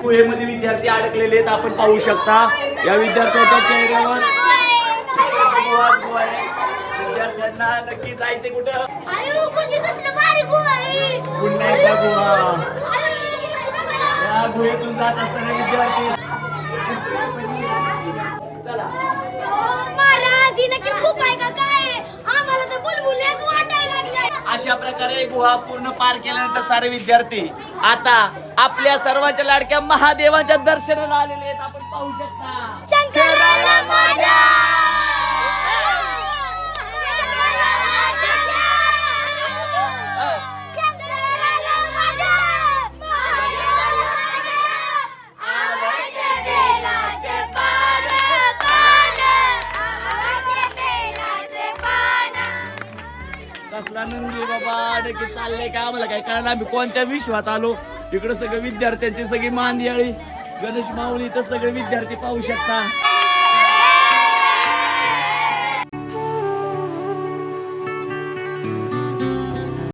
गुहेमध्ये विद्यार्थी अडकलेले आहेत, आपण पाहू शकता. या विद्यार्थ्यांच्या चेहऱ्यावर गुहा आहे. विद्यार्थ्यांना नक्की जायचे कुठं? पुन्हा एकदा गुहा. या गुहेतून जात असताना विद्यार्थी चला. अशा प्रकारे गुहा पूर्ण पार केल्यानंतर सारे विद्यार्थी आता आपल्या सर्वांच्या लाडक्या महादेवांच्या दर्शनाला आलेले आहेत, आपण पाहू शकता. कसला नंदी बाबा नक्की चाललंय का आम्हाला काय कळलं. आम्ही कोणत्या विश्वात आलो. इकडे सगळे विद्यार्थ्यांची सगळी मांदियाळी गणेश माऊली तर सगळे विद्यार्थी पाहू शकता.